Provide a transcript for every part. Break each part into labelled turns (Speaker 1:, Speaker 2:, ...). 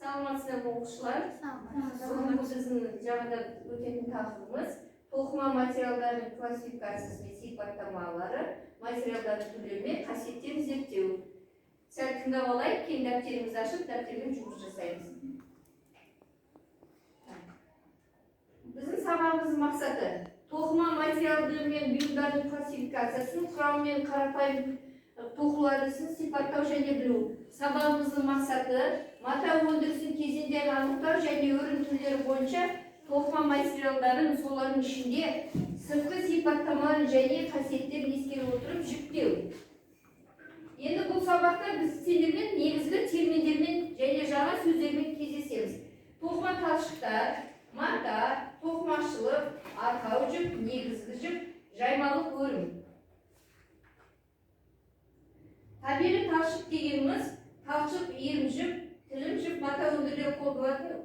Speaker 1: Саламатсыздар оқушылар. Бүгінгі біздің жаңада өтетін тақырыбымыз тоқыма материалдардың классификациясы мен сипаттамалары, материалдардың түрлері мен қасиеттерін зерттеу. Сәл тыңдап алайық, кейін дәптерімізді ашып, дәптермен жұмыс жасаймыз. Біздің сабағымыздың мақсаты тоқыма материалдары мен бұйымдардың классификациясын, құрамы мен қарапайым тоқылардың сипаттау және білу. Сабағымыздың мақсаты мата өндірісінің кезеңдерін анықтау және өрім түрлері бойынша тоқыма материалдарын, солардың ішінде сыртқы сипаттамаларын және қасиеттерін ескере отырып жіктеу. Енді бұл сабақта біз сендермен негізгі терминдермен және жаңа сөздермен кездесеміз. Тоқыма талшықтар, мата, тоқымашылық, арқау жіп, негізгі жіп, жаймалық өрім. Табиғи талшық дегеніміз талшық, иірім жіп, тілім жіп, мата өндірілуге қолданылатын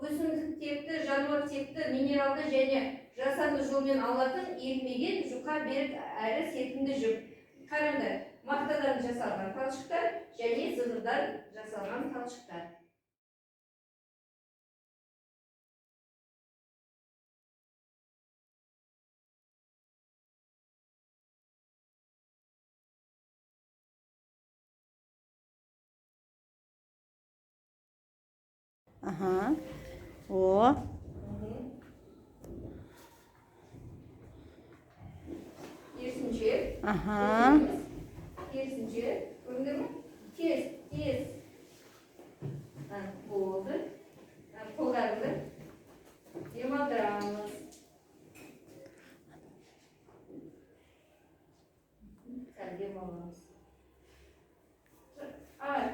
Speaker 1: өсімдік текті, жануар текті, минералды және жасанды жолмен алынатын иілмеген, жұқа, берік әрі серпімді жіп. Қараңдар, мақтадан жасалған талшықтар және зығырдан жасалған талшықтар.
Speaker 2: О.
Speaker 1: Керісінше. Керісінше. Көрінді ме? Тез. Болды. Қолдарыңды демалдырамыз. Сәл демаламыз.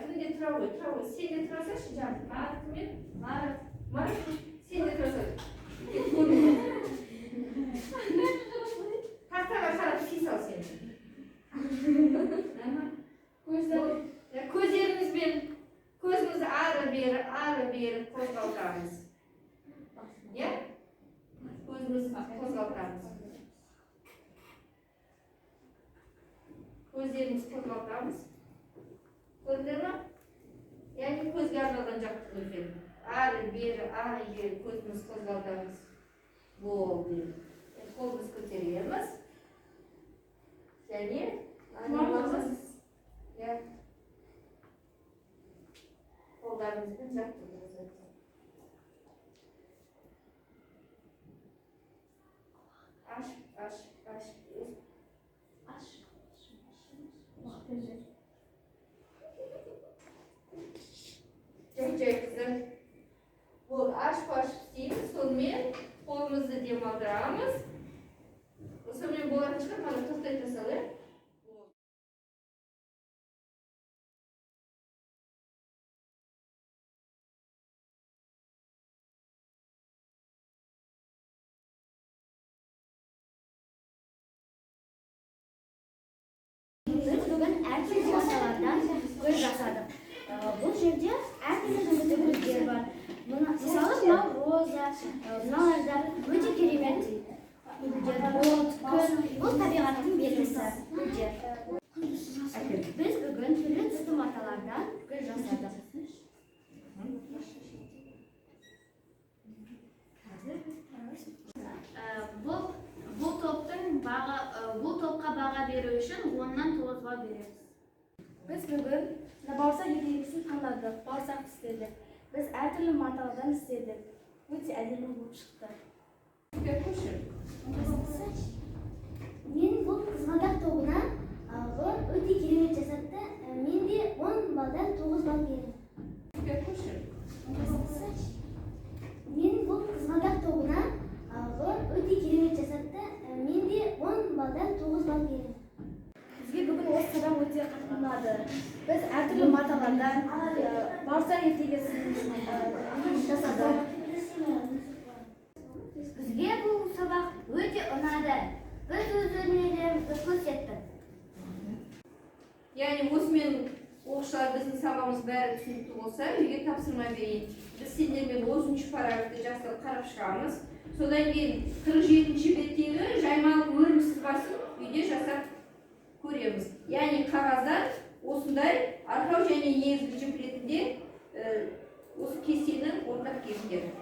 Speaker 1: Кімде тұра ғой? Сен де тұра салшы жаным. Кіммен? Марат, сен де тұра салшы. Тақтаға қарап сей сал сен. Көздерімізбен көзімізді ары-бері қозғалтамыз. Көзімізді қозғалтамыз. Көздерімізді қозғалтамыз. Көрдіңдер ме? Яғни көзге арналған жақтық көздер. Ары-бері көзіміз қозғалтамыз. Болды. Қолымыз көтереміз. Және айналамыз. Қолдарымызбен жақтырмыз. Аш. Жай қызым. Бұл аш-паш істейміз, сонымен қолымызды демалдырамыз. Сонымен болатын шығар, мана тоқтай тасалы.
Speaker 3: Біз бүгін әртүрлі маталардан гүл жасадық. Бұл жерде әртүрлі гүлдер бар. Мысалы, мынау роза, мыналарда өте керемет гүлдер. Бұл табиғаттың белгісі гүлдер. Біз бүгін түрлі түсті маталардан гүл жасадық. Бұл топқа баға беру үшін 10-нан 9-ға береміз.
Speaker 4: Біз бүгін бауырсақ ертегісін таңдадық, бауырсақ істедік. Біз әртүрлі маталардан істедік. Өте әдемі болып шықты.
Speaker 3: Мен бұл қызғалдақ тобына өте керемет жасатты. Мен де 10 балдан 9 бал бердім. Мен бұл қызғалдақ тобына өте керемет жасатты. Мен де 10 балдан 9 бал бердім.
Speaker 4: Бізге бүгін осы сабақ өте қатты ұнады. Біз әртүрлі маталардан бауырсақ ертегісін жасадық.
Speaker 3: Бізге бұл сабақ өте ұнады. Біз өз өнерлерімізді көрсеттік.
Speaker 1: Яғни осымен оқушылар біздің сабағымыз бәрі түсінікті болса, үйге тапсырма берейін. Біз сендермен 30-ші параграфты жақсы қарап шығамыз. Содан кейін 47-ші беттегі жаймалық өрім сызбасын үйде жасап көреміз. Яғни қағаздан осындай арқау және негізгі жіп ретінде осы кесенің ортақ кейіпкері.